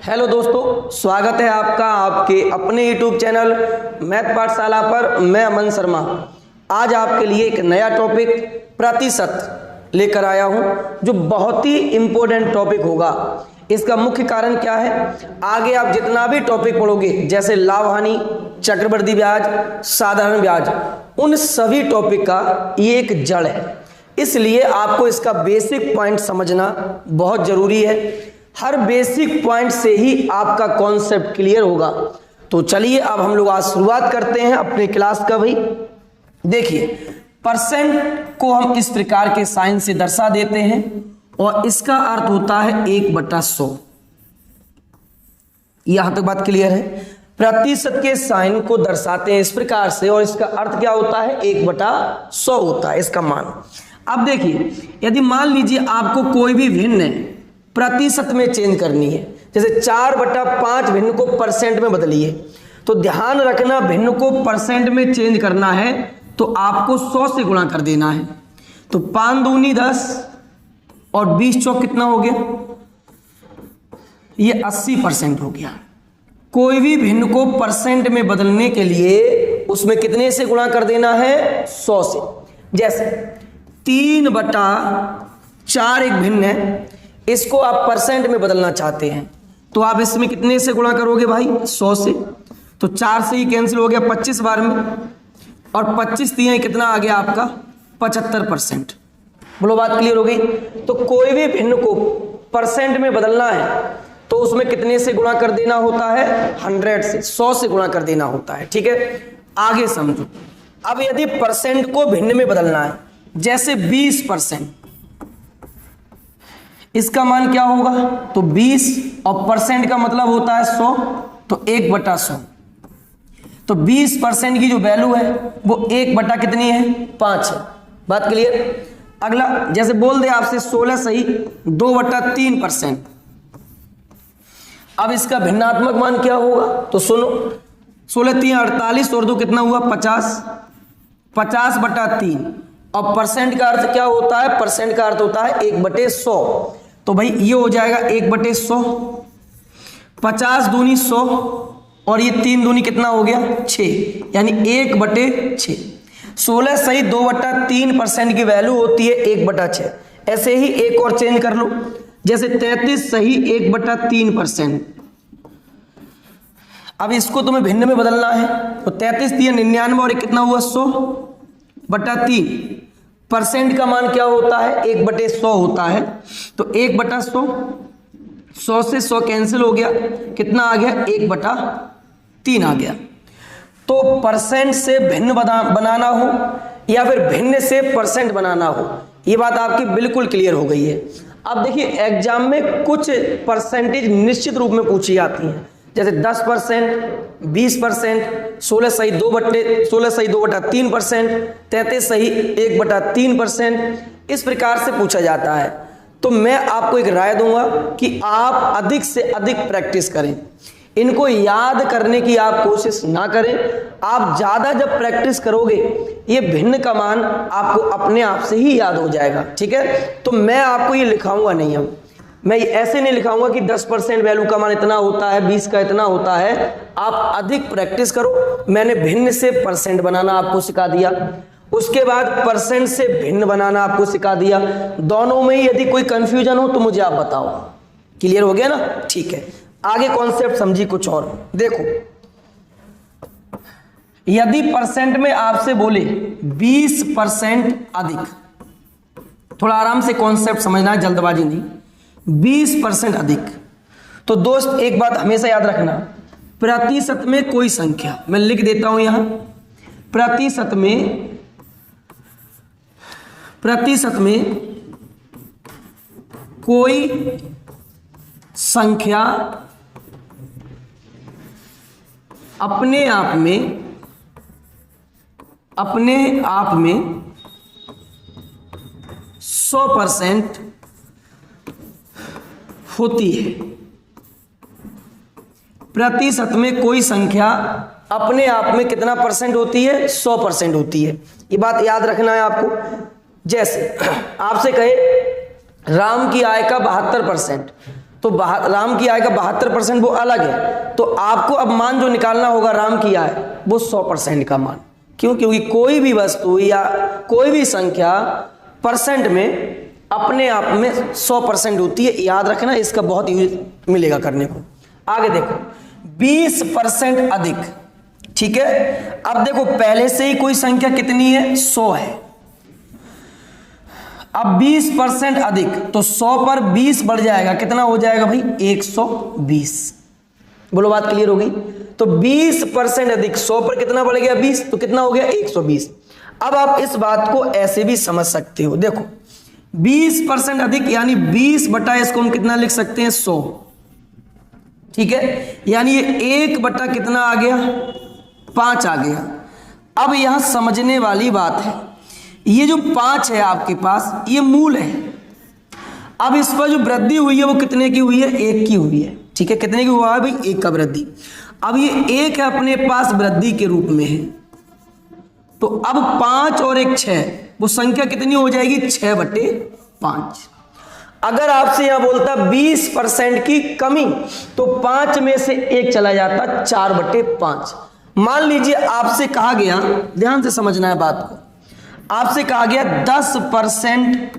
Hello दोस्तों, स्वागत है आपका आपके अपने YouTube चैनल मैथ पाठशाला पर। मैं अमन शर्मा आज आपके लिए एक नया टॉपिक प्रतिशत लेकर आया हूं, जो बहुत ही इम्पोर्टेंट टॉपिक होगा। इसका मुख्य कारण क्या है, आगे आप जितना भी टॉपिक पढ़ोगे जैसे लाभ हानि, चक्रवृद्धि ब्याज, साधारण ब्याज, उन सभी टॉपिक का ये एक जड़ है। इसलिए आपको इसका बेसिक पॉइंट समझना बहुत जरूरी है। हर बेसिक पॉइंट से ही आपका कॉन्सेप्ट क्लियर होगा। तो चलिए अब हम लोग आज शुरुआत करते हैं अपने क्लास का। भाई देखिए, परसेंट को हम इस प्रकार के साइन से दर्शा देते हैं और इसका अर्थ होता है 1/100। यहां तक बात क्लियर है। प्रतिशत के साइन को दर्शाते हैं इस प्रकार से और इसका अर्थ क्या होता है, 1/100 होता है इसका मान। अब देखिए, यदि मान लीजिए आपको कोई भी भिन्न प्रतिशत में चेंज करनी है, जैसे 4/5 भिन्न को परसेंट में बदलिए, तो ध्यान रखना भिन्न को परसेंट में चेंज करना है तो आपको 100 से गुणा कर देना है। तो 5 दूनी 10 और 20 चौक कितना हो गया, ये 80% हो गया। कोई भी भिन्न को परसेंट में बदलने के लिए उसमें कितने से गुणा कर देना है, 100 से। जैसे 3/4 एक भिन्न है, इसको आप परसेंट में बदलना चाहते हैं तो आप इसमें कितने से गुणा करोगे भाई, 100 से। तो 4 से ही कैंसिल हो गया 25 बार में, और 25 3 कितना आ गया आपका, 75%। बोलो बात क्लियर हो गई। तो कोई भी भिन्न को परसेंट में बदलना है तो उसमें कितने से गुणा कर देना होता है, 100 से, 100 से गुणा कर देना होता है। ठीक है, आगे समझो। अब यदि परसेंट को भिन्न में बदलना है, जैसे 20%, इसका मान क्या होगा, तो 20 और परसेंट का मतलब होता है 100, तो 1/100। तो 20% की जो वैल्यू है वो 1 कितनी है, 5 है। बात क्लियर। अगला जैसे बोल दे आपसे 16 सही 2/3%। अब इसका भिन्नात्मक मान क्या होगा, तो सुनो, 16 3 48 और 2 कितना हुआ, 50, 50/3। और परसेंट का अर्थ क्या होता है, परसेंट का अर्थ होता है 1/100। तो भाई ये हो जाएगा 1/100, 50 दूनी 100 और ये 3 दूनी कितना हो गया, 6, यानी 1/6। 16 सही 2/3% की वैल्यू होती है 1/6। ऐसे ही एक और चेंज कर लो, जैसे 33 सही 1/3%। अब इसको तुम्हें भिन्न में बदलना है तो 33 3 99 और कितना हुआ, 100/3। परसेंट का मान क्या होता है, 1/100 होता है। तो 1/100, 100 से 100 कैंसिल हो गया, कितना आ गया, 1/3 आ गया। तो परसेंट से भिन्न बनाना हो या फिर भिन्न से परसेंट बनाना हो, ये बात आपकी बिल्कुल क्लियर हो गई है। अब देखिए, एग्जाम में कुछ परसेंटेज निश्चित रूप में पूछी जाती हैं, जैसे 10%, 20%, 16 सही 2/3%, 33 सही 1/3%, इस प्रकार से पूछा जाता है। तो मैं आपको एक राय दूंगा कि आप अधिक से अधिक प्रैक्टिस करें, इनको याद करने की आप कोशिश ना करें। आप ज़्यादा जब प्रैक्टिस करोगे ये भिन्न का मान आपको अपने आप से ही याद हो जाएगा। ठीक है, तो मैं आपको ये लिखाऊंगा नहीं, मैं ऐसे नहीं लिखाऊंगा कि 10% वैल्यू का मान इतना होता है, 20 का इतना होता है। आप अधिक प्रैक्टिस करो। मैंने भिन्न से परसेंट बनाना आपको सिखा दिया, उसके बाद परसेंट से भिन्न बनाना आपको सिखा दिया। दोनों में यदि कोई कंफ्यूजन हो तो मुझे आप बताओ। क्लियर हो गया ना, ठीक है। आगे कॉन्सेप्ट समझी कुछ और। देखो, यदि परसेंट में आपसे बोले 20% अधिक, थोड़ा आराम से कॉन्सेप्ट समझना है, जल्दबाजी नहीं। 20% अधिक, तो दोस्त एक बात हमेशा याद रखना, प्रतिशत में कोई संख्या, मैं लिख देता हूं यहां, प्रतिशत में कोई संख्या अपने आप में 100% होती है। प्रतिशत में कोई संख्या अपने आप में कितना परसेंट होती है, 100% होती है। ये बात याद रखना है आपको। जैसे आपसे कहे राम की आय का 72%, तो राम की आय का 72% वो अलग है। तो आपको अब मान जो निकालना होगा राम की आय वो 100% का मान। क्यों? क्योंकि कोई भी वस्तु या कोई भी संख्या परसेंट में अपने आप में 100% होती है, याद रखना, इसका बहुत यूज मिलेगा करने को। आगे देखो 20% अधिक, ठीक है। अब देखो पहले से ही कोई संख्या कितनी है, 100 है। अब 20% अधिक तो 100 पर 20 बढ़ जाएगा, कितना हो जाएगा भाई, 120। बोलो बात क्लियर होगी। तो 20% अधिक 100 पर कितना बढ़ गया, 20, तो कितना हो गया, 120। अब आप इस बात को ऐसे भी समझ सकते हो, देखो 20% अधिक यानी 20 बटा इसको हम कितना लिख सकते हैं, 100, ठीक है। यानी ये 1 बटा कितना आ गया, 5 आ गया। अब यहां समझने वाली बात है, ये जो 5 है आपके पास ये मूल है। अब इस पर जो वृद्धि हुई है वो कितने की हुई है, 1 की हुई है, ठीक है। कितने की हुआ है भाई, 1 का वृद्धि। अब ये 1 है अपने पास वृद्धि के रूप में है, तो अब 5 और 1 6, वो संख्या कितनी हो जाएगी, 6/5। अगर आपसे यहां बोलता 20% की कमी तो 5 में से 1 चला जाता, 4/5। मान लीजिए आपसे कहा गया, ध्यान से समझना है बात को, आपसे कहा गया 10%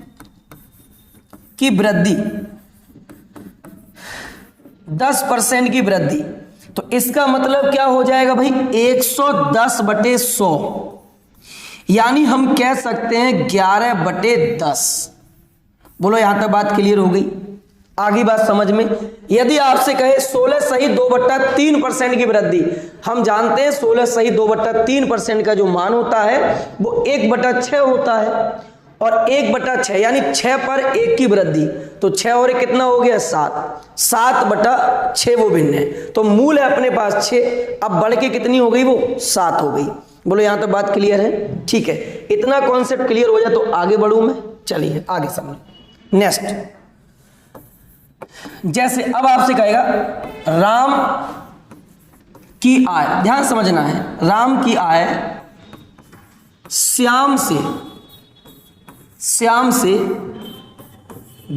की वृद्धि, 10% की वृद्धि, तो इसका मतलब क्या हो जाएगा भाई, 110/100, यानी हम कह सकते हैं 11/10। बोलो यहां तक बात क्लियर हो गई, आगे बात समझ में। यदि आपसे कहे 16 सही 2/3% की वृद्धि, हम जानते हैं 16 सही 2/3% का जो मान होता है वो 1/6 होता है, और 1/6 यानी 6 पर 1 की वृद्धि, तो 6 और 1 कितना हो गया, 7, 7/6 वो भिन्न है। तो मूल है अपने पास 6, अब बढ़ के कितनी हो गई, वो 7 हो गई। बोलो यहां तक बात क्लियर है, ठीक है। इतना कॉन्सेप्ट क्लियर हो जाए तो आगे बढ़ूं मैं, चलिए आगे समझ। नेक्स्ट, जैसे अब आपसे कहेगा राम की आय, ध्यान समझना है, राम की आय श्याम से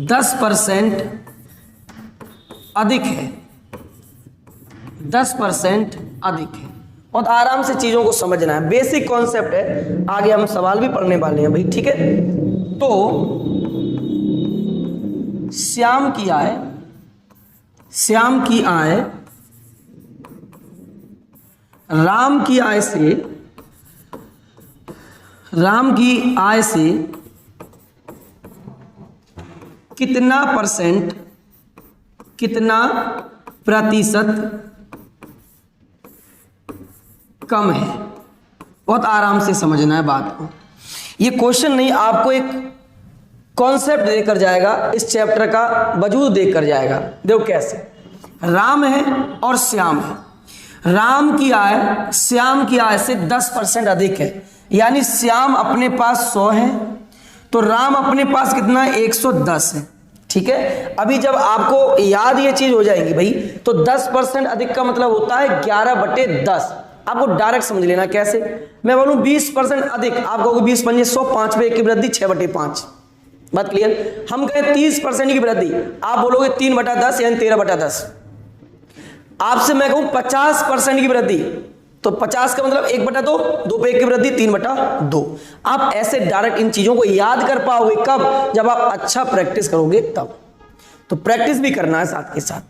10% अधिक है, 10% अधिक है। और आराम से चीजों को समझना है, बेसिक कॉन्सेप्ट है, आगे हम सवाल भी पढ़ने वाले हैं भाई, ठीक है। तो श्याम की आय राम की आय से कितना प्रतिशत कम है। बहुत आराम से समझना है बात को, ये क्वेश्चन नहीं, आपको एक कॉन्सेप्ट देकर जाएगा, इस चैप्टर का वजूद देकर जाएगा। देखो कैसे, राम है और श्याम है, राम की आय श्याम की आय से 10% अधिक है, यानी श्याम अपने पास 100 है तो राम अपने पास कितना है, 110 है, ठीक है। अभी जब आपको याद ये चीज हो जाएगी भाई, तो 10% अधिक का मतलब होता है 11/10। आपको डायरेक्ट समझ लेना कैसे, मैं बोलूं 20% अधिक, आप कहोगे 20 पंजे 100, 5 पे 1 की वृद्धि, 6/5। बात क्लियर। हम कहें 30% की वृद्धि, आप बोलोगे 3/10 यानी 13/10। आपसे मैं कहूं 50% की वृद्धि, तो 50 का मतलब 1/2, 2 पे 1 की वृद्धि, 3/2। आप ऐसे डायरेक्ट इन चीजों को याद कर पाओगे कब, जब आप अच्छा प्रैक्टिस करोगे तब। तो प्रैक्टिस भी करना है साथ के साथ।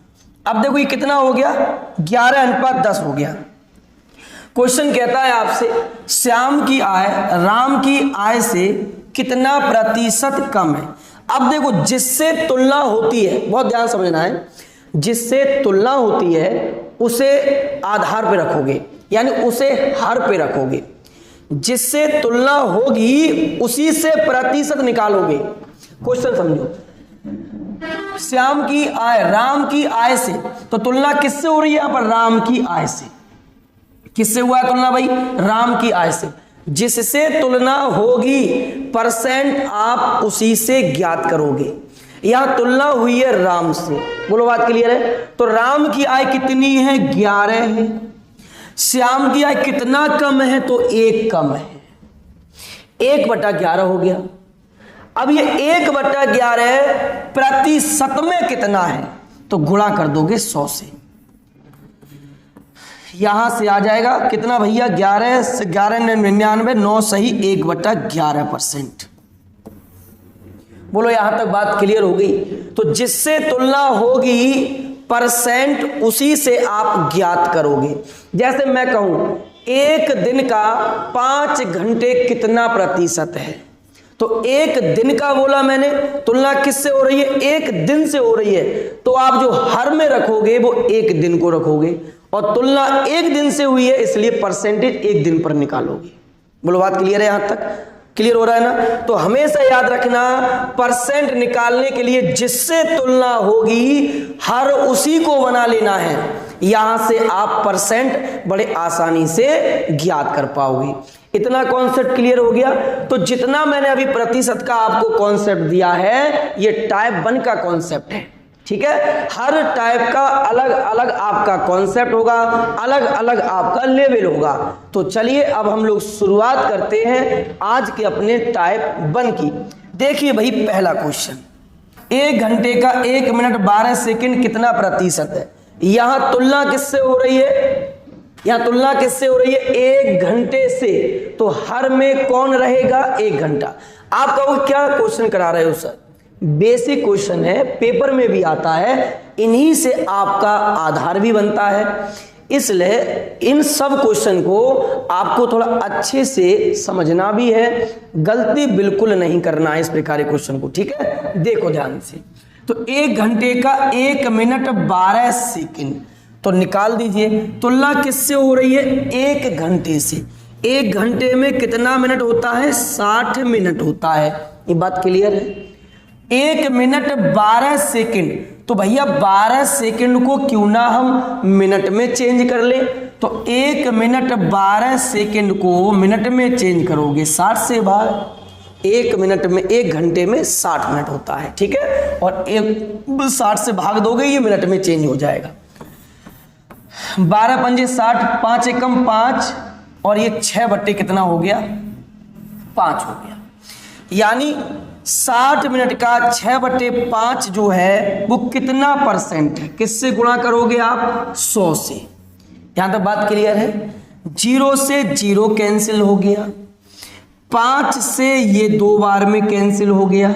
अब देखो ये कितना हो गया, 11:10 हो गया। क्वेश्चन कहता है आपसे श्याम की आय राम की आय से कितना प्रतिशत कम है। अब देखो जिससे तुलना होती है, बहुत ध्यान समझना है, जिससे तुलना होती है उसे आधार पे रखोगे, यानी उसे हर पे रखोगे। जिससे तुलना होगी उसी से प्रतिशत निकालोगे। क्वेश्चन समझो, श्याम की आय राम की आय से, तो तुलना किससे हो रही है यहां पर, राम की आय से। किससे हुआ है तुलना भाई, राम की आय से। जिससे तुलना होगी परसेंट आप उसी से ज्ञात करोगे। यहां तुलना हुई है राम से, बोलो बात क्लियर है। तो राम की आय कितनी है, 11 है। श्याम की आय कितना कम है, तो 1 कम है, 1/11 हो गया। अब ये 1/11 प्रतिशत में कितना है, तो गुणा कर दोगे 100 से। यहां से आ जाएगा कितना भैया, 11 से 1199, 9 सही 1/11%। बोलो यहां तक बात क्लियर हो गई। तो जिससे तुलना होगी परसेंट उसी से आप ज्ञात करोगे। जैसे मैं कहूं एक दिन का 5 घंटे कितना प्रतिशत है, तो एक दिन का बोला मैंने, तुलना किससे हो रही है, एक दिन से हो रही है, तो आप जो हर में रखोगे वो एक दिन को रखोगे, और तुलना एक दिन से हुई है इसलिए परसेंटेज एक दिन पर निकालोगे। बोलो बात क्लियर है, यहां तक क्लियर हो रहा है ना। तो हमेशा याद रखना परसेंट निकालने के लिए जिससे तुलना होगी हर उसी को बना लेना है। यहां से आप परसेंट बड़े आसानी से ज्ञात कर पाओगे। इतना कॉन्सेप्ट क्लियर हो गया। तो जितना मैंने अभी प्रतिशत का आपको कॉन्सेप्ट दिया है ये टाइप 1 का कॉन्सेप्ट है, ठीक है। हर टाइप का अलग अलग आपका कॉन्सेप्ट होगा, अलग अलग आपका लेवल होगा। तो चलिए अब हम लोग शुरुआत करते हैं आज के अपने टाइप 1 की। देखिए भाई पहला क्वेश्चन, 1 घंटे का 1 मिनट 12 सेकंड कितना प्रतिशत है। यहां तुलना किससे हो रही है, यहां तुलना किससे हो रही है, 1 घंटे से। तो हर में कौन रहेगा, 1 घंटा। आप कहोगे क्या क्वेश्चन करा रहे हो सर, बेसिक क्वेश्चन है, पेपर में भी आता है, इन्हीं से आपका आधार भी बनता है। इसलिए इन सब क्वेश्चन को आपको थोड़ा अच्छे से समझना भी है, गलती बिल्कुल नहीं करना है इस प्रकार के क्वेश्चन को, ठीक है। देखो ध्यान से, तो 1 घंटे का 1 मिनट 12 सेकंड, तो निकाल दीजिए। तुलना किससे हो रही है, 1 घंटे से। 1 घंटे में कितना मिनट होता है, 60 मिनट होता है। ये बात क्लियर है। 1 मिनट 12 सेकंड, तो भैया 12 सेकंड को क्यों ना हम मिनट में चेंज कर ले। तो 1 मिनट 12 सेकंड को मिनट में चेंज करोगे 60 से भाग। 1 मिनट में 1 घंटे में 60 मिनट होता है, ठीक है। और 60 से भाग दोगे ये मिनट में चेंज हो जाएगा। 12 पंजे 60, 5 एकम 5, और ये 6 बट्टे कितना हो गया, 5 हो गया। यानी 60 मिनट का 6/5 जो है वो कितना परसेंट है, किससे गुणा करोगे आप, 100 से। यहां तक बात क्लियर है। 0 से 0 कैंसिल हो गया, 5 से ये 2 बार में कैंसिल हो गया,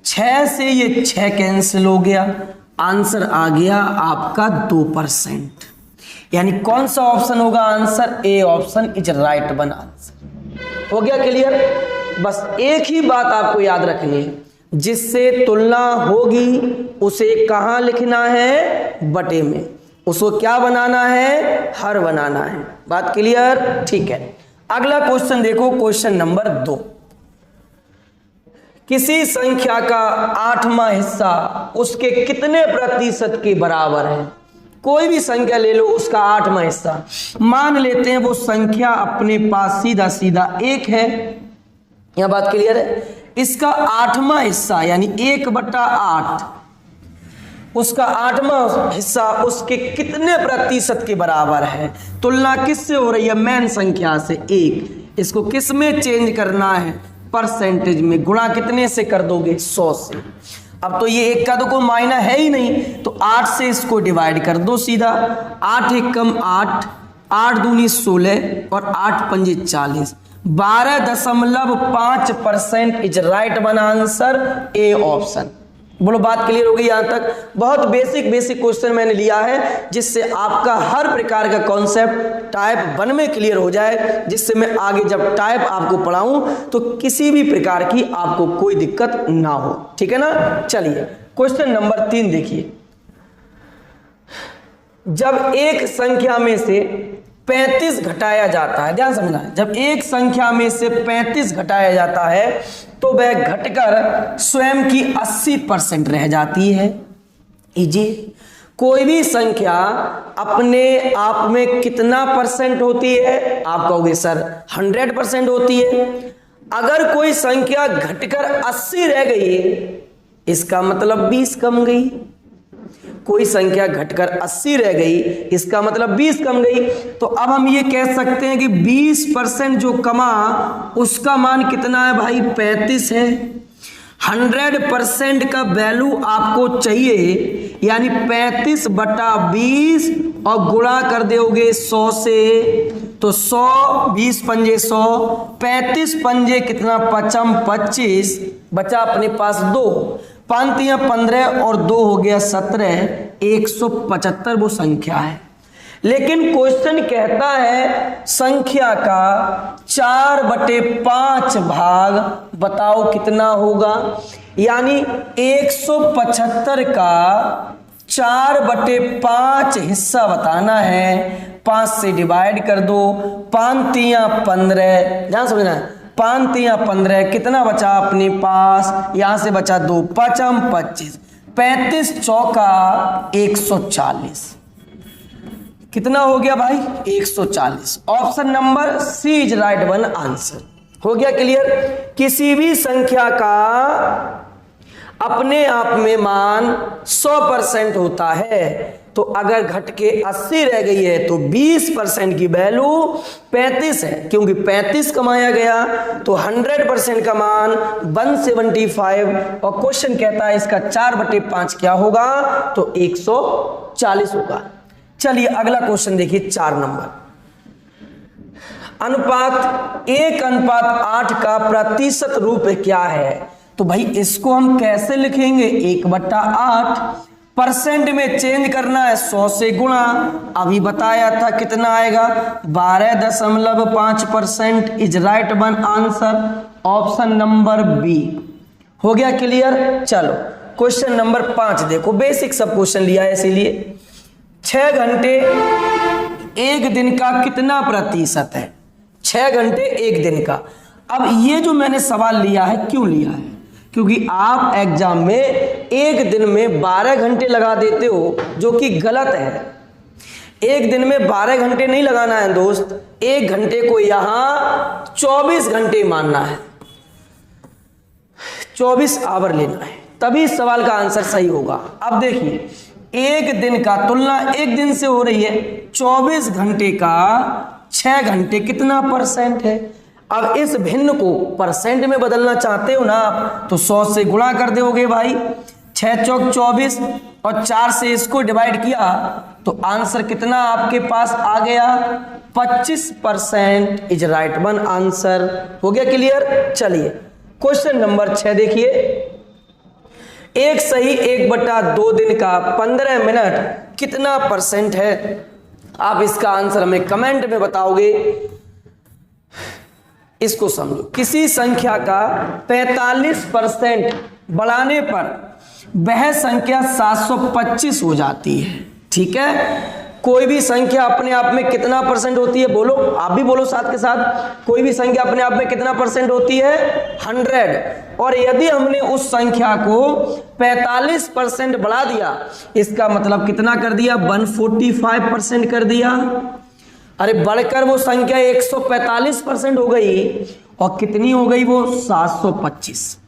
6 से ये 6 कैंसिल हो गया। आंसर आ गया आपका 2%। यानी कौन सा ऑप्शन होगा answer, A option is right one answer. हो गया क्लियर। बस एक ही बात आपको याद रखनी है, जिससे तुलना होगी उसे कहां लिखना है, बटे में। उसको क्या बनाना है, हर बनाना है। बात क्लियर, ठीक है। अगला क्वेश्चन देखो, क्वेश्चन नंबर 2। किसी संख्या का 8वां हिस्सा उसके कितने प्रतिशत के बराबर है। कोई भी संख्या ले लो, उसका 8वां हिस्सा। मान लेते हैं वो संख्या अपने पास सीधा सीधा 1 है। यह बात क्लियर है। इसका 8वां हिस्सा यानी 1/8, उसका 8वां हिस्सा उसके कितने प्रतिशत के बराबर है। तुलना किससे हो रही है, मेन संख्या से 1। इसको किस में चेंज करना है, परसेंटेज में। गुणा कितने से कर दोगे, 100 से। अब तो ये 1 का तो कोई मायना है ही नहीं, तो 8 से इसको डिवाइड कर दो सीधा। 8 एकम 8, 8 दूनी 16, और 8 पंजे 40। 12.5% is right one answer, A option. बोलो बात क्लियर हो गई यहां तक। बहुत बेसिक क्वेश्चन मैंने लिया है, जिससे आपका हर प्रकार का कॉन्सेप्ट टाइप 1 में क्लियर हो जाए, जिससे मैं आगे जब टाइप आपको पढ़ाऊं तो किसी भी प्रकार की आपको कोई दिक्कत ना हो, ठीक है ना। चलिए क्वेश्चन नंबर 3 देखिए। जब एक संख्या में से 35 घटाया जाता है, ध्यान समझना, जब एक संख्या में से 35 घटाया जाता है तो वह घटकर स्वयं की 80% रह जाती है। इजी। कोई भी संख्या अपने आप में कितना परसेंट होती है, आप कहोगे सर 100% होती है। अगर कोई संख्या घटकर 80 रह गई, इसका मतलब 20 कम गई। कोई संख्या घटकर 80 रह गई, इसका मतलब 20 कम गई। तो अब हम ये कह सकते हैं कि 20% जो कमा उसका मान कितना है भाई, 35 है। 100% का वैल्यू आपको चाहिए, यानी 35/20 और गुणा कर दोगे 100 से, तो 100 20 पंजे 100, 35 पंजे कितना, 25, बचा अपने पास 2, 5 या 15 और 2 हो गया 17, 175 वो संख्या है। लेकिन क्वेश्चन कहता है संख्या का 4/5 भाग बताओ कितना होगा, यानी 175 का 4/5 हिस्सा बताना है। 5 से डिवाइड कर दो, 5 या 15, ध्यान समझना, 5 या 15 कितना बचा अपने पास, यहां से बचा 2, 5 25, 35 चौका 140, कितना हो गया भाई 140। Option number C is right one answer. हो गया क्लियर। किसी भी संख्या का अपने आप में मान 100% होता है, तो अगर घट के 80 रह गई है तो 20% की वैल्यू 35 है, क्योंकि 35 कमाया गया तो 100% का मान 175, और क्वेश्चन कहता है इसका 4/5 क्या होगा, तो 140 होगा। चलिए अगला क्वेश्चन देखिए 4 नंबर। अनुपात 1:8 का प्रतिशत रूप क्या है, तो भाई इसको हम कैसे लिखेंगे, 1/8, परसेंट में चेंज करना है, 100 से गुणा, अभी बताया था कितना आएगा 12.5% is right one answer, option number B. हो गया क्लियर। चलो क्वेश्चन नंबर 5 देखो, बेसिक सब क्वेश्चन लिया है इसीलिए। 6 घंटे एक दिन का कितना प्रतिशत है, 6 घंटे एक दिन का। अब ये जो मैंने सवाल लिया है क्यों लिया है, क्योंकि आप एग्जाम में एक दिन में 12 घंटे लगा देते हो, जो कि गलत है। एक दिन में 12 घंटे नहीं लगाना है दोस्त, एक घंटे को यहां 24 घंटे मानना है, 24 आवर लेना है, तभी सवाल का आंसर सही होगा। अब देखिए एक दिन का तुलना एक दिन से हो रही है, 24 घंटे का 6 घंटे कितना परसेंट है। अब इस भिन्न को परसेंट में बदलना चाहते हो ना आप, तो 100 से गुणा कर दोगे भाई, 6 चौक 24 और 4 से इसको डिवाइड किया तो आंसर कितना आपके पास आ गया, 25% इज राइट वन आंसर। हो गया क्लियर। चलिए क्वेश्चन नंबर 6 देखिए। एक सही 1/2 दिन का 15 मिनट कितना परसेंट है, आप इसका आंसर हमें कमेंट में बताओगे। इसको समझो, किसी संख्या का 45% बढ़ाने पर वह संख्या 725 हो जाती है। ठीक है, कोई भी संख्या अपने आप में कितना परसेंट होती है, बोलो, आप भी बोलो साथ के साथ। कोई भी संख्या अपने आप में कितना परसेंट होती है, 100। और यदि हमने उस संख्या को 45% बढ़ा दिया, इसका मतलब कितना कर दिया, 145% कर दिया। अरे बढ़कर वो संख्या 145% हो गई, और कितनी हो गई वो 725।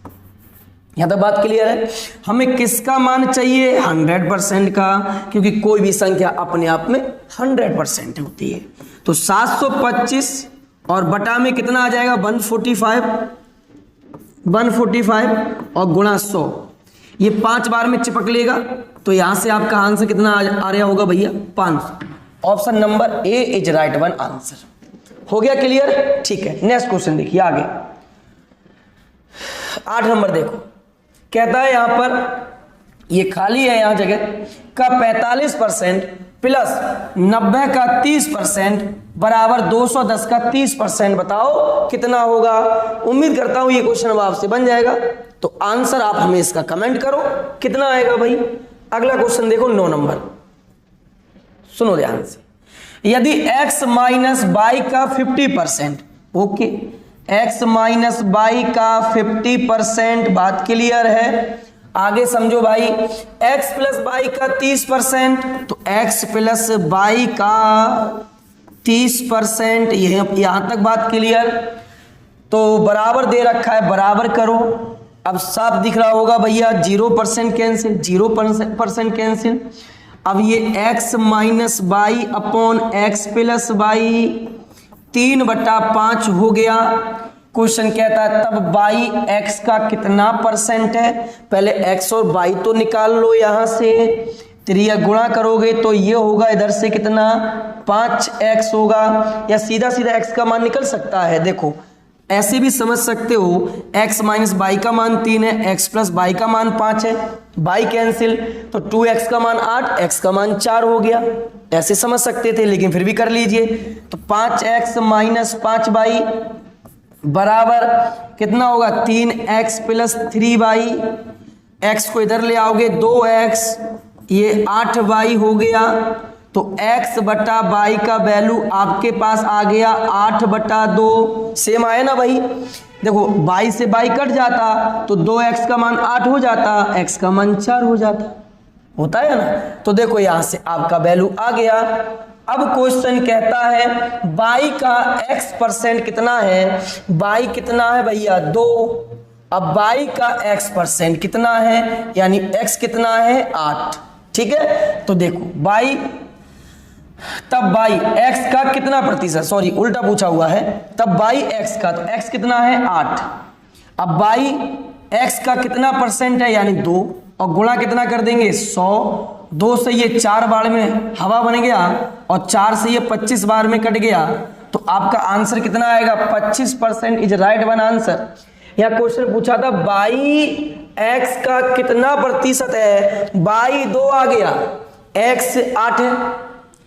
यहां तक बात क्लियर है। हमें किसका मान चाहिए, 100% का, क्योंकि कोई भी संख्या अपने आप में 100% होती है। तो 725 और बटा में कितना आ जाएगा, 145 और गुणा 100, ये 5 बार में चिपक लेगा, तो यहां से आपका आंसर कितना आ रहा होगा भैया, 500। Option number A is right one answer. हो गया क्लियर। ठीक है, नेक्स्ट क्वेश्चन देखिए आगे। 8 नंबर देखो, कहता है यहां पर ये खाली है, यहां जगह का 45% प्लस 90 का 30% बराबर 210 का 30%, बताओ कितना होगा। उम्मीद करता हूं ये क्वेश्चन अब आपसे बन जाएगा, तो आंसर आप हमें इसका कमेंट करो कितना आएगा भाई। अगला क्वेश्चन देखो 9 नंबर, सुनो ध्यान से। यदि x माइनस बाई का 50%, ओके, x माइनस बाई का 50%, बात क्लियर है। आगे समझो भाई, x प्लस बाई का 30%, तो x प्लस बाई का 30%, यहां तक बात क्लियर। तो बराबर दे रखा है, बराबर करो। अब साफ दिख रहा होगा भैया, 0% कैंसिल, 0% कैंसिल। अब ये x minus by upon x plus by 3/5 हो गया। क्वेश्चन कहता है तब बाई एक्स का कितना परसेंट है। पहले एक्स और बाई तो निकाल लो, यहां से त्रिया गुणा करोगे तो ये होगा इधर से कितना 5x होगा, या सीधा सीधा x का मान निकल सकता है। देखो ऐसे भी समझ सकते हो, x माइनस बाई का मान 3 है, x प्लस बाई का मान 5 है, बाई कैंसिल तो 2x का मान 8, x का मान 4 हो गया। ऐसे समझ सकते थे लेकिन फिर भी कर लीजिए। तो 5x माइनस 5 बाई बराबर कितना होगा 3x प्लस 3 बाई, x को इधर ले आओगे 2x, ये 8 बाई हो गया। तो x बटा बाई का वैल्यू आपके पास आ गया 8/2। सेम आया ना भाई, देखो बाई से बाई कट जाता तो 2x का मान 8 हो जाता, x का मान 4 हो जाता, होता है ना। तो देखो यहां से आपका वैल्यू आ गया। अब क्वेश्चन कहता है बाई का x परसेंट कितना है, बाई कितना है भैया 2। अब बाई का x परसेंट कितना है, यानी x कितना है 8, ठीक है। तो देखो बाई, तब बाई x का कितना प्रतिशत, सॉरी उल्टा पूछा हुआ है, तब बाई x का, तो x कितना है 8। अब बाई x का कितना परसेंट है, यानी 2, और गुणा कितना कर देंगे 100, 2 से ये 4 बार में हवा बन गया और 4 से ये 25 बार में कट गया। तो आपका आंसर कितना आएगा 25% इज राइट वन आंसर। या क्वेश्चन पूछा था बाई x का कितना प्रतिशत है, बाई 2 आ गया, x 8 है,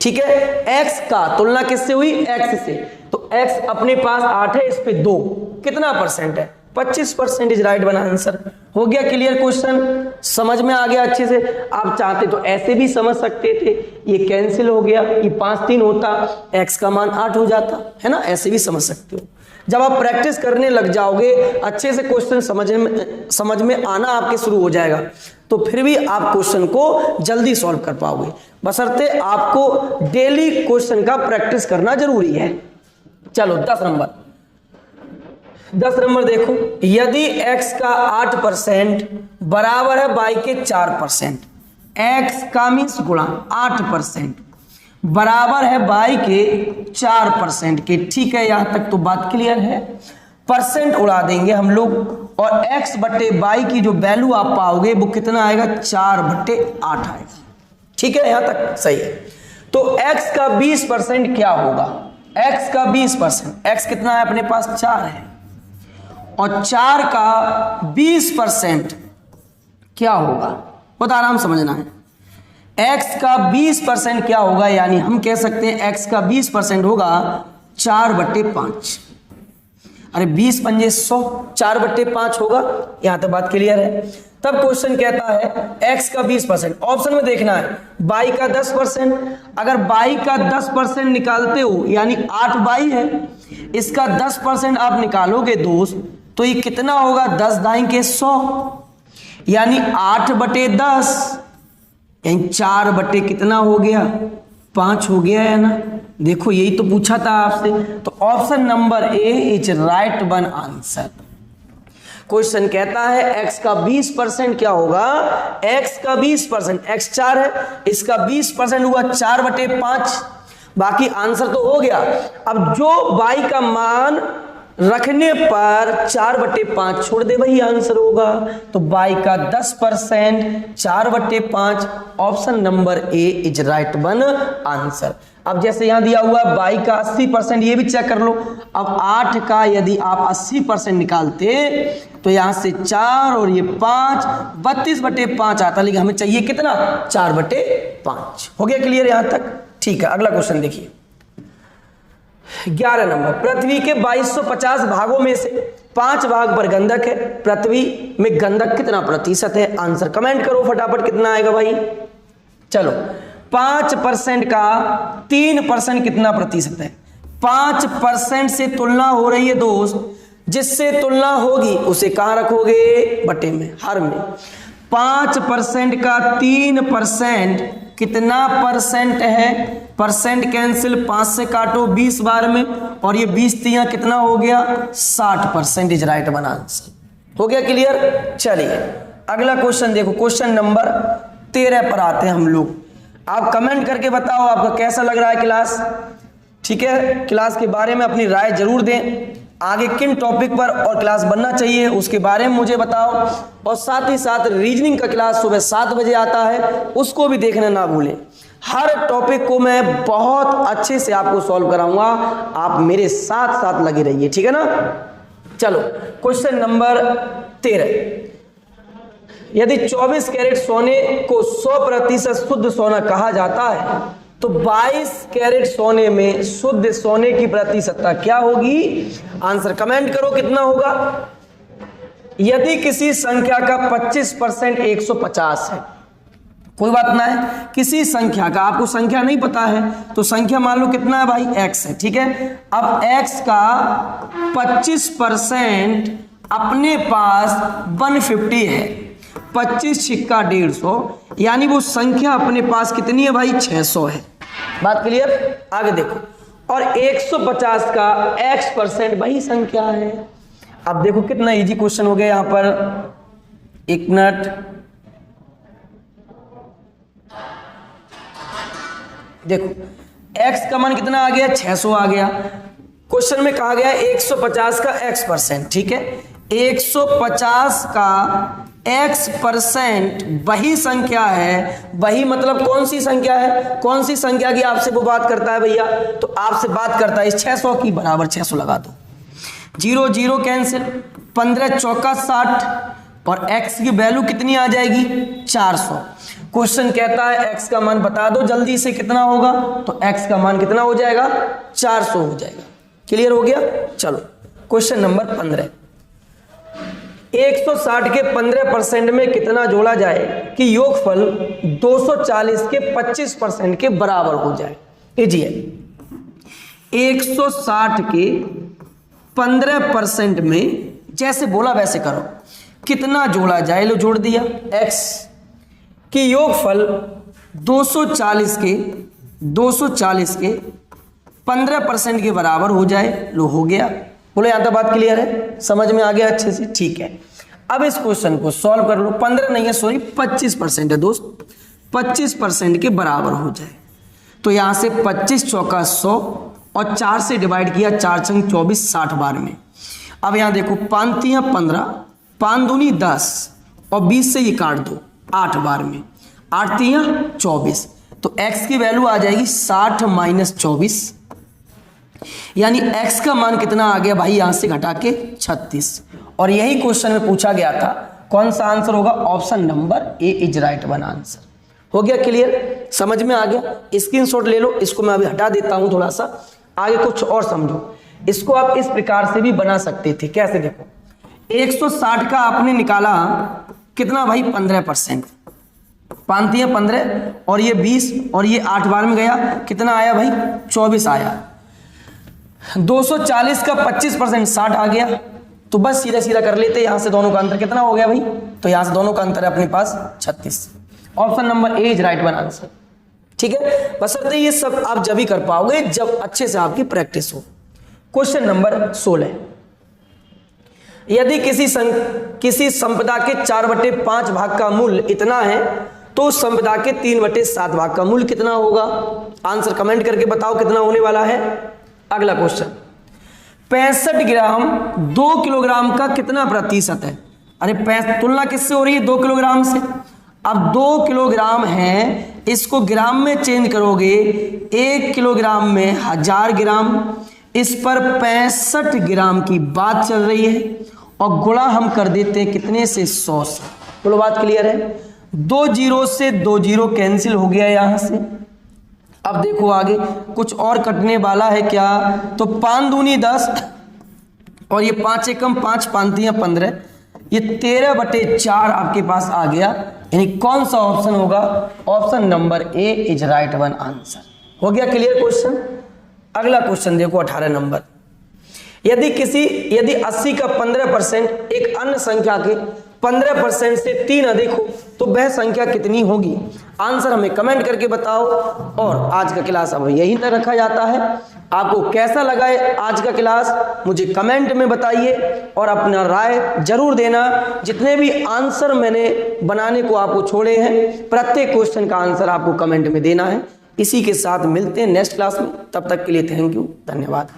ठीक है। x का तुलना किससे हुई, x से, तो x अपने पास 8 है, इस पे 2 कितना परसेंट है 25% इज राइट वन आंसर। हो गया क्लियर, क्वेश्चन समझ में आ गया अच्छे से। आप चाहते तो ऐसे भी समझ सकते थे, ये कैंसिल हो गया, ये 5 3 होता, x का मान 8 हो जाता है ना, ऐसे भी समझ सकते हो। जब आप प्रैक्टिस करने लग जाओगे अच्छे से क्वेश्चन समझ में आना आपके शुरू हो जाएगा, तो फिर भी आप क्वेश्चन को जल्दी सॉल्व कर पाओगे, बशर्ते आपको डेली क्वेश्चन का प्रैक्टिस करना जरूरी है। चलो 10 नंबर देखो, यदि x का 8% बराबर है बाई के 4%, x का मीन्स गुणा 8% बराबर है बाई के 4% के, ठीक है। यहां तक तो बात क्लियर है। परसेंट उड़ा देंगे हम लोग और x बटे बाई की जो वैल्यू आप पाओगे वो कितना आएगा 4/8 आएगा, ठीक है। यहां तक सही है। तो x का 20% क्या होगा, x का 20%, x कितना है अपने पास 4 है, और 4 का 20% क्या होगा, बहुत आराम समझना है। x का 20% क्या होगा, यानी हम कह सकते हैं x का 20% होगा 4/5। अरे 20 पंजे 100, 4/5 होगा। यहां तक बात क्लियर है। तब क्वेश्चन कहता है x का 20%, ऑप्शन में देखना है बाई का 10%। अगर बाई का 10% निकालते हो, यानी 8 बाई है, इसका 10% आप निकालोगे दोस्त, तो ये कितना होगा 10 दाई के 100, यानी 8/10, यानी 4 कितना हो गया 5 हो गया है ना। देखो यही तो पूछा था आपसे, तो option number A is right one answer. Question कहता है x का 20% क्या होगा, x का 20%, x 4 है, इसका 20% हुआ 4/5, बाकी आंसर तो हो गया। अब जो बाई का मान रखने पर 4/5 छोड़ दे वही आंसर होगा। तो बाई का 10% 4/5, option number A is right one answer. अब जैसे यहां दिया हुआ है बाई का 80%, ये भी चेक कर लो। अब 8 का यदि आप 80% निकालते तो यहां से 4 और ये 5, 32/5 आता, लेकिन हमें चाहिए कितना 4/5। हो गया क्लियर यहां तक, ठीक है। अगला क्वेश्चन देखिए 11 नंबर, पृथ्वी के 2250 भागों में से 5 भाग पर गंधक है, पृथ्वी में गंधक कितना प्रतिशत है। आंसर कमेंट करो फटाफट, कितना आएगा भाई। चलो 5% का 3% कितना प्रतिशत है। 5% से तुलना हो रही है दोस्त, जिससे तुलना होगी उसे कहां रखोगे, बटे में, हर में। 5% का 3% कितना परसेंट है, परसेंट कैंसिल, 5 से काटो 20 बार में, और ये 20 तिया कितना हो गया 60% इज राइट वन आंसर। हो गया क्लियर। चलिए अगला क्वेश्चन देखो, क्वेश्चन नंबर 13 पर आते हैं हम लोग। आप कमेंट करके बताओ आपका कैसा लग रहा है क्लास, ठीक है। क्लास के बारे में अपनी राय जरूर दें। आगे किन टॉपिक पर और क्लास बनना चाहिए उसके बारे में मुझे बताओ, और साथ ही साथ रीजनिंग का क्लास सुबह 7 बजे आता है, उसको भी देखना ना भूलें। हर टॉपिक को मैं बहुत अच्छे से आपको सॉल्व कराऊंगा, आप मेरे साथ साथ लगे रहिए, ठीक है ना। चलो क्वेश्चन नंबर 13, यदि 24 कैरेट सोने को 100% शुद्ध सोना कहा जाता है तो 22 कैरेट सोने में शुद्ध सोने की प्रतिशतता क्या होगी? आंसर कमेंट करो कितना होगा। यदि किसी संख्या का 25% 150 है, कोई बात ना है, किसी संख्या का आपको संख्या नहीं पता है तो संख्या मान लो कितना है भाई, x है, ठीक है। अब x का 25% अपने पास 150 है, 25 छिक्का 150, यानी वो संख्या अपने पास कितनी है भाई, 600 है। बात क्लियर? आगे देखो, और 150 का x% वही संख्या है। अब देखो कितना इजी क्वेश्चन हो गया यहां पर, एक मिनट, देखो x का मान कितना आ गया, 600 आ गया। क्वेश्चन में कहा गया 150 का x%, ठीक है। 150 का x% वही संख्या है, वही मतलब कौन सी संख्या है, कौन सी संख्या की आपसे वो बात करता है भैया, तो आपसे बात करता है इस 600 की, बराबर 600 लगा दो, 0 0 कैंसिल, 15 चौका 60, और x की वैल्यू कितनी आ जाएगी, 400। क्वेश्चन कहता है x का मान बता दो जल्दी से कितना होगा, तो x का मान कितना हो जाएगा, 400 हो जाएगा। क्लियर हो गया? चलो क्वेश्चन नंबर 15, 160 के 15% में कितना जोड़ा जाए कि योगफल 240 के 25% के बराबर हो जाए। इजी है। 160 के 15% में जैसे बोला वैसे करो, कितना जोड़ा जाए, लो जोड़ दिया, x की योगफल 240 के 15% के बराबर हो जाए, लो हो गया। बोले यहां तक बात क्लियर है, समझ में आ गया अच्छे से, ठीक है। अब इस क्वेश्चन को सॉल्व कर लो, 15 नहीं है सॉरी 25% है दोस्त, 25% के बराबर हो जाए, तो यहां से 25 चौका 100 और 4 से डिवाइड किया, 4 छंग 24, 60 बार में। अब यहां देखो 5 तियां 15, 5 दूनी 10 और 20 से ये काट दो, 8 बार में, 8 तियां 24, तो x की वैल्यू आ जाएगी 60 माइनस 24, यानी x का मान कितना आ गया भाई, यहां से घटा के 36। और यही क्वेश्चन में पूछा गया था, कौन सा आंसर होगा, option number A is right one answer. हो गया क्लियर, समझ में आ गया? स्क्रीनशॉट ले लो, इसको मैं अभी हटा देता हूं, थोड़ा सा आगे कुछ और समझो। इसको आप इस प्रकार से भी बना सकते थे, कैसे देखो, 160 का आपने निकाला कितना भाई, 15%, 5 तियां 15 और ये 20 और ये 8 बार में गया, कितना आया भाई, 24 आया। 240 का 25% 60 आ गया, तो बस सीधा सीधा कर लेते, यहां से दोनों का अंतर कितना हो गया भाई, तो यहां से दोनों का अंतर है अपने पास 36। Option number A is right one answer, ठीक है। बशर्ते ये सब आप जब ही कर पाओगे जब अच्छे से आपकी प्रैक्टिस हो। क्वेश्चन नंबर 16, यदि किसी संपदा के 4/5 भाग का मूल्य इतना है तो संपदा के 3/7 भाग का मूल्य कितना होगा? आंसर कमेंट करके बताओ कितना होने वाला है। अगला क्वेश्चन, 65 ग्राम 2 किलोग्राम का कितना प्रतिशत है? अरे तुलना किससे हो रही है, 2 किलोग्राम से। अब 2 किलोग्राम है, इसको ग्राम में चेंज करोगे, 1 किलोग्राम में 1000 ग्राम, इस पर 65 ग्राम की बात चल रही है, और गुणा हम कर देते हैं कितने से, 100 से। बोलो बात क्लियर है? 2 जीरो से 2 जीरो कैंसिल हो गया यहां से। अब देखो आगे कुछ और कटने वाला है क्या, तो 5 दूनी 10 और ये 5 एकम 5, 5 तियां 15, ये 13/4 आपके पास आ गया, यानी कौन सा ऑप्शन होगा, option number A is right one answer. हो गया क्लियर क्वेश्चन। अगला क्वेश्चन देखो 18 नंबर, यदि 80 का 15% एक अन्य संख्या के 15% से 3 अधिक हो तो वह संख्या कितनी होगी? आंसर हमें कमेंट करके बताओ। और आज का क्लास अब यहीं तक रखा जाता है। आपको कैसा लगा है आज का क्लास, मुझे कमेंट में बताइए और अपना राय जरूर देना। जितने भी आंसर मैंने बनाने को आपको छोड़े हैं, प्रत्येक क्वेश्चन का आंसर आपको कमेंट में देना है। इसी के साथ मिलते हैं नेक्स्ट क्लास में, तब तक के लिए थैंक यू, धन्यवाद।